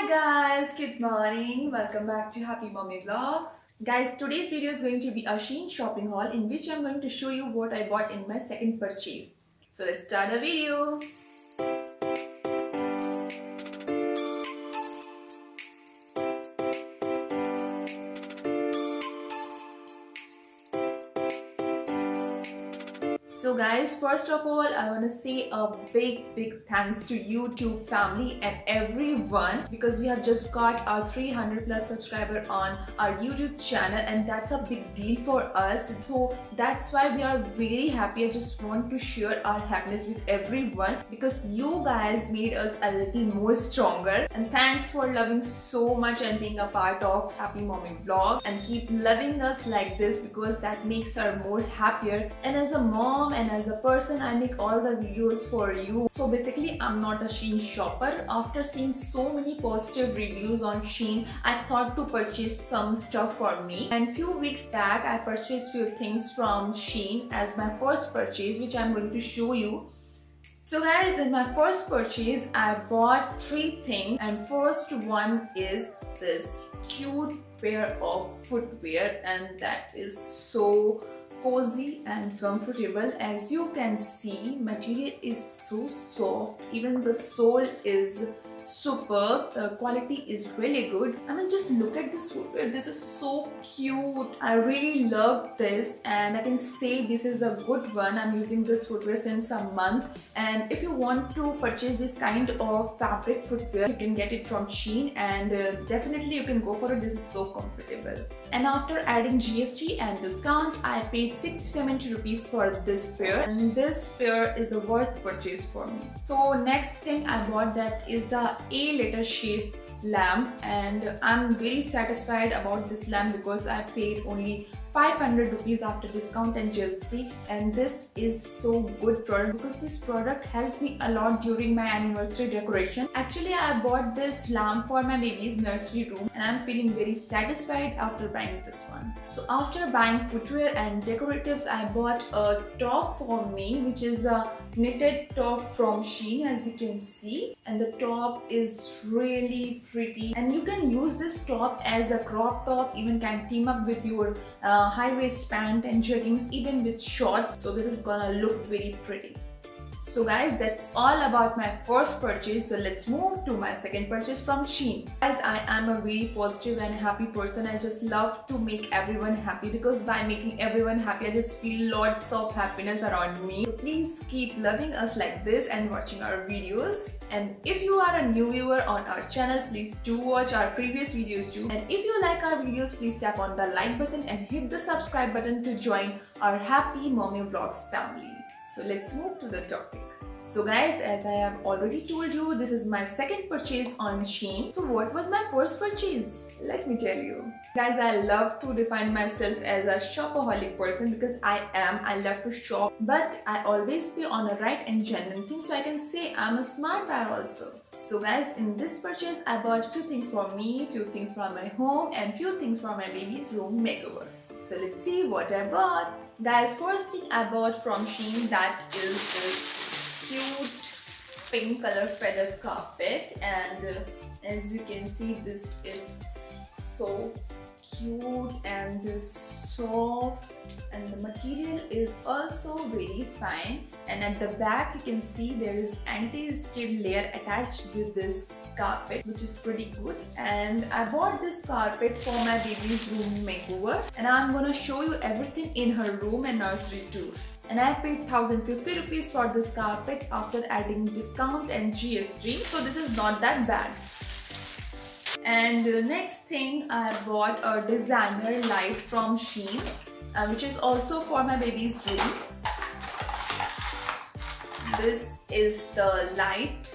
Hi guys, good morning. Welcome back to Happy Mommy Vlogs. Guys, today's video is going to be a Shein shopping haul in which I'm going to show you what I bought in my second purchase. So let's start the video. So guys, first of all, I want to say a big thanks to YouTube family and everyone because we have just got our 300 plus subscriber on our YouTube channel and that's a big deal for us. So that's why we are very happy. I just want to share our happiness with everyone because you guys made us a little more stronger, and thanks for loving so much and being a part of Happy Mommy Vlog, and keep loving us like this because that makes her more happier. And as a mom and as a person, I make all the videos for you. So basically, I'm not a Shein shopper. After seeing so many positive reviews on Shein, I thought to purchase some stuff for me. And few weeks back, I purchased few things from Shein as my first purchase, which I'm going to show you. So guys, in my first purchase, I bought 3 things, and first one is this cute pair of footwear, and that is so cozy and comfortable. As you can see, material is so soft, even the sole is superb, the quality is really good. I mean, just look at this footwear, this is so cute. I really love this and I can say this is a good one. I'm using this footwear since a month, and if you want to purchase this kind of fabric footwear, you can get it from Shein, and definitely you can go for it. This is so comfortable. And after adding GST and discount, I paid 670 rupees for this pair, and this pair is a worth purchase for me. So next thing I bought, that is the A letter shape lamp, and I'm very satisfied about this lamp because I paid only 500 rupees after discount and GST, and this is so good product because this product helped me a lot during my anniversary decoration. Actually, I bought this lamp for my baby's nursery room and I'm feeling very satisfied after buying this one. So after buying footwear and decoratives, I bought a top for me, which is a knitted top from Shein, as you can see, and the top is really pretty, and you can use this top as a crop top, even can team up with your high waist pant and jeggings, even with shorts. So this is gonna look very pretty. So guys, that's all about my first purchase. So let's move to my second purchase from Shein. Guys, I am a very positive and happy person. I just love to make everyone happy because by making everyone happy, I just feel lots of happiness around me. So please keep loving us like this and watching our videos. And if you are a new viewer on our channel, please do watch our previous videos too. And if you like our videos, please tap on the like button and hit the subscribe button to join our Happy Mommy Vlogs family. So let's move to the topic. So guys, as I have already told you, this is my second purchase on Shein. So what was my first purchase? Let me tell you. Guys, I love to define myself as a shopaholic person because I love to shop, but I always pay on a right and genuine thing, so I can say I'm a smart buyer also. So guys, in this purchase, I bought few things for me, few things from my home, and few things from my baby's room makeover. So let's see what I bought. Guys, first thing I bought from Shein, that is this cute pink color feather carpet, and as you can see, this is so cute and soft, and the material is also very fine. And at the back you can see there is anti-skid layer attached with this carpet, which is pretty good. And I bought this carpet for my baby's room makeover, and I'm gonna show you everything in her room and nursery too. And I paid 1050 rupees for this carpet after adding discount and GST, so this is not that bad. And the next thing, I bought a designer light from Shein, which is also for my baby's room. This is the light,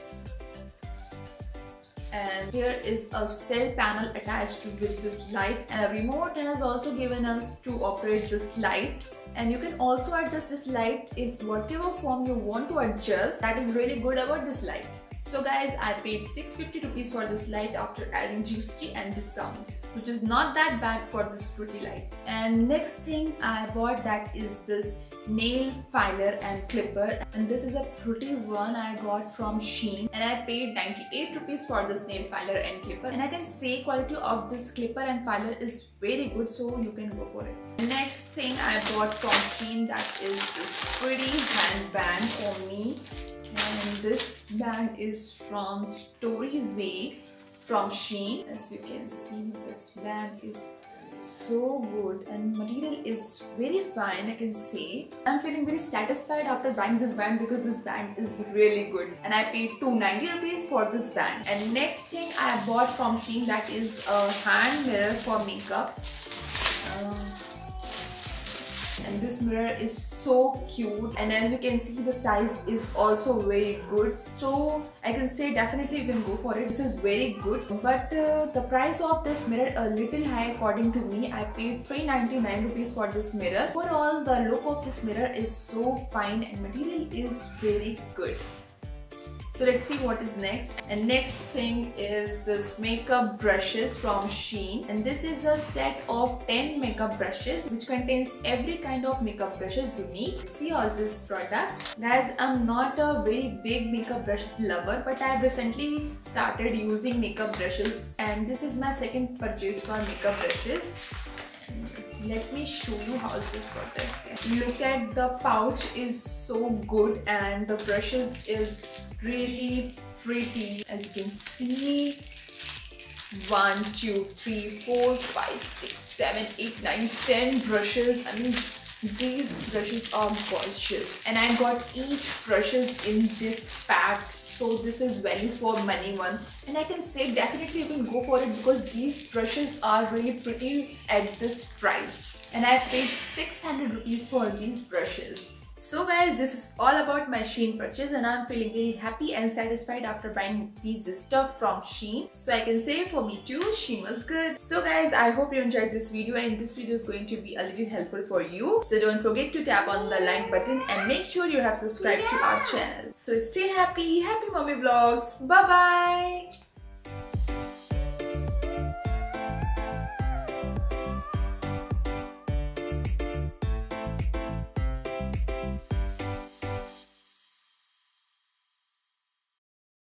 and here is a cell panel attached with this light, and a remote has also given us to operate this light. And you can also adjust this light in whatever form you want to adjust. That is really good about this light. So guys, I paid 650 rupees for this light after adding GST and discount, which is not that bad for this pretty light. And next thing I bought, that is this nail filer and clipper, and this is a pretty one I got from Shein, and I paid 98 rupees for this nail filer and clipper, and I can say quality of this clipper and filer is very good, so you can go for it. Next thing I bought from Shein, that is this pretty handband for me, and this band is from Storyway from Shein. As you can see, this band is so good and material is very fine, I can say. I'm feeling very satisfied after buying this band because this band is really good, and I paid 290 rupees for this band. And next thing I bought from Shein, that is a hand mirror for makeup. And this mirror is so cute, and as you can see, the size is also very good, so I can say definitely you can go for it. This is very good, but the price of this mirror a little high according to me. I paid 399 rupees for this mirror. Overall, the look of this mirror is so fine and material is very good. So let's see what is next. And next thing is this makeup brushes from Shein, and this is a set of 10 makeup brushes which contains every kind of makeup brushes you need. Let's see how is this product. Guys, I'm not a very big makeup brushes lover, but I've recently started using makeup brushes, and this is my second purchase for makeup brushes. Let me show you how is this product. Look at the pouch is so good, and the brushes is really pretty. As you can see, 1, 2, 3, 4, 5, 6, 7, 8, 9, 10 brushes. I mean, these brushes are gorgeous, and I got each brushes in this pack. So this is value for money one, and I can say definitely you can go for it because these brushes are really pretty at this price, and I paid 600 rupees for these brushes. So guys, this is all about my Shein purchase, and I'm feeling really happy and satisfied after buying these stuff from Shein. So I can say for me too, Shein was good. So guys, I hope you enjoyed this video, and this video is going to be a little helpful for you. So don't forget to tap on the like button and make sure you have subscribed to our channel. So stay happy, happy mommy vlogs. Bye bye.